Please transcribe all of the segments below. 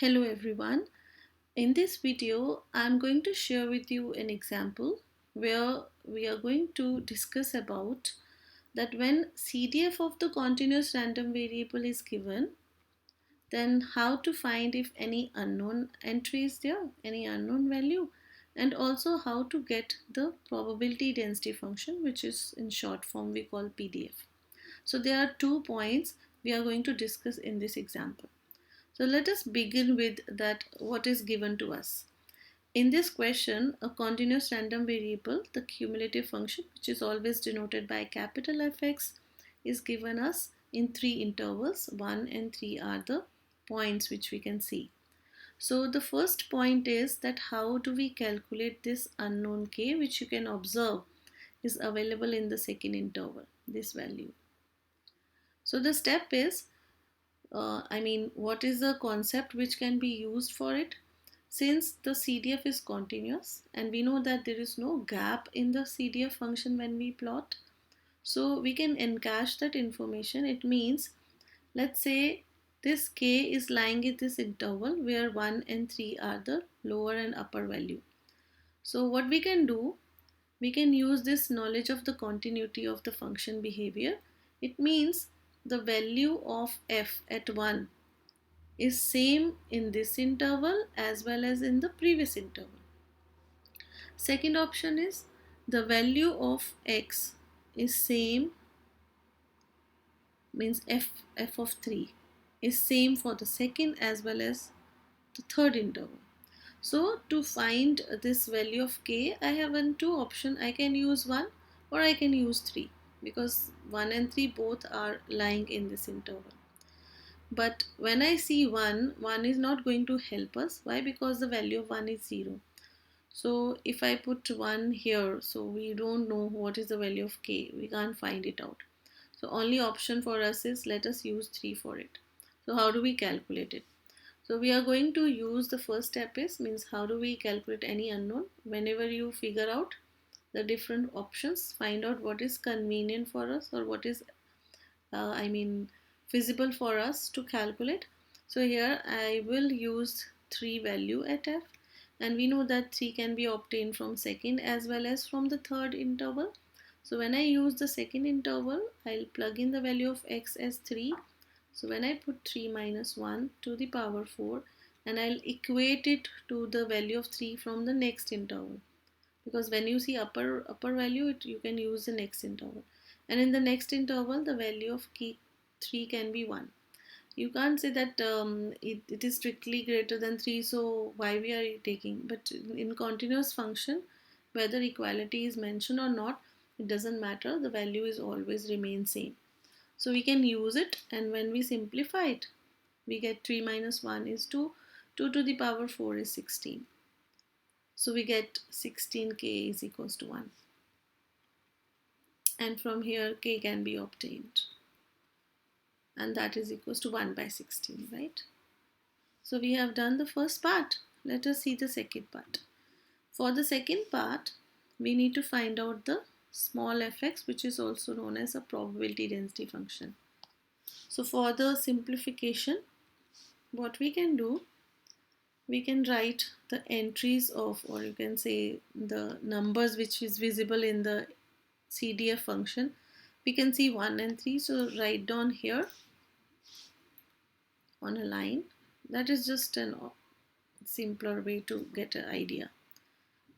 Hello everyone. In this video, I'm going to share with you an example where we are going to discuss about that when CDF of the continuous random variable is given, then how to find if any unknown entry is there, any unknown value, and also how to get the probability density function, which is in short form we call PDF. So there are 2 points we are going to discuss in this example. So let us begin with that what is given to us. In this question, a continuous random variable, the cumulative function, which is always denoted by capital Fx, is given us in 3 intervals. 1 and 3 are the points which we can see. So the first point is that how do we calculate this unknown k, which you can observe is available in the second interval, this value. So the step is what is the concept which can be used for it? Since the CDF is continuous and we know that there is no gap in the CDF function when we plot, so we can encache that information. It means, let's say this k is lying in this interval where 1 and 3 are the lower and upper value. So what we can do, we can use this knowledge of the continuity of the function behavior. It means the value of f at 1 is same in this interval as well as in the previous interval. Second option is the value of x is same, means f of 3 is same for the second as well as the third interval. So to find this value of k, I have two options. I can use 1 or I can use 3 because 1 and 3 both are lying in this interval. But when I see 1, 1 is not going to help us. Why? Because the value of 1 is 0. So if I put 1 here, so we don't know what is the value of k. We can't find it out. So only option for us is let us use 3 for it. So how do we calculate it? So we are going to use the first step is, means how do we calculate any unknown? Whenever you figure out the different options, find out what is convenient for us or what is feasible for us to calculate. So here I will use 3 value at f, and we know that 3 can be obtained from second as well as from the third interval. So when I use the second interval, I'll plug in the value of x as 3. So when I put 3 minus 1 to the power 4, and I'll equate it to the value of 3 from the next interval, because when you see upper value, you can use the next interval, and in the next interval the value of key 3 can be 1. You can't say that it is strictly greater than 3, so why we are taking, but in continuous function, whether equality is mentioned or not, it doesn't matter, the value is always remain same. So we can use it, and when we simplify it, we get 3 minus 1 is 2, 2 to the power 4 is 16. So we get 16k is equals to 1. And from here k can be obtained. And that is equals to 1 by 16, right? So we have done the first part. Let us see the second part. For the second part, we need to find out the small fx, which is also known as a probability density function. So for the simplification, what we can do, we can write the entries of, or you can say the numbers which is visible in the CDF function. We can see 1 and 3, so write down here on a line. That is just a simpler way to get an idea.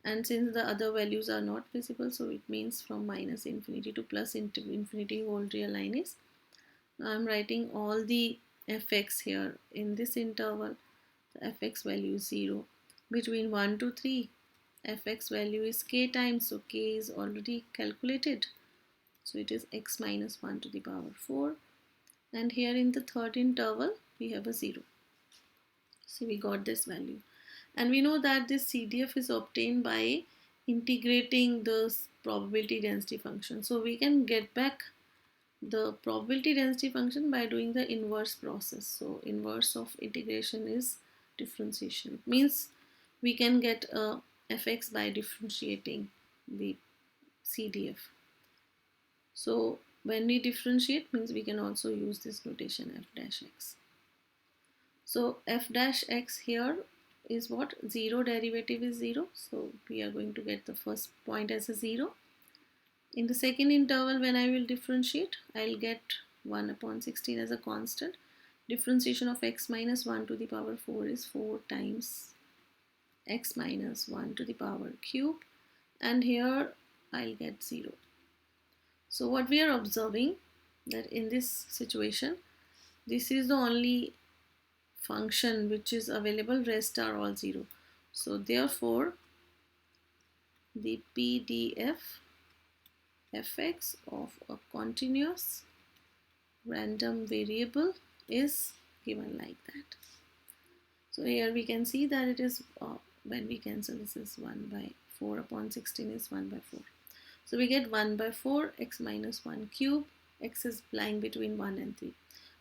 And since the other values are not visible, so it means from minus infinity to plus infinity whole real line is, I'm writing all the fx here in this interval. The fx value is 0. Between 1 to 3, fx value is k times, so k is already calculated. So it is x minus 1 to the power 4. And here in the third interval, we have a 0. So we got this value. And we know that this CDF is obtained by integrating the probability density function. So we can get back the probability density function by doing the inverse process. So inverse of integration is differentiation. It means we can get a fx by differentiating the CDF. So when we differentiate, means we can also use this notation f dash x. So f dash x here is what? 0 derivative is 0. So we are going to get the first point as a 0. In the second interval, when I will differentiate, I'll get 1 upon 16 as a constant. Differentiation of x minus 1 to the power 4 is 4 times x minus 1 to the power cube, and here I'll get 0. So what we are observing, that in this situation, this is the only function which is available, rest are all 0. So therefore the PDF fx of a continuous random variable is given like that. So here we can see that it is when we cancel, this is 1 by 4 upon 16 is 1 by 4. So we get 1 by 4 x minus 1 cube. X is lying between 1 and 3.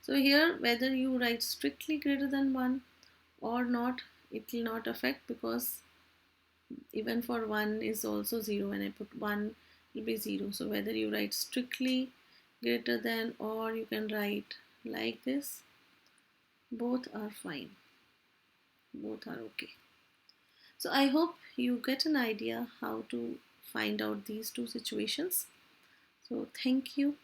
So here whether you write strictly greater than 1 or not, it will not affect, because even for 1 is also 0. When I put 1, it will be 0. So whether you write strictly greater than, or you can write like this, both are fine. Both are okay. So I hope you get an idea how to find out these two situations. So thank you.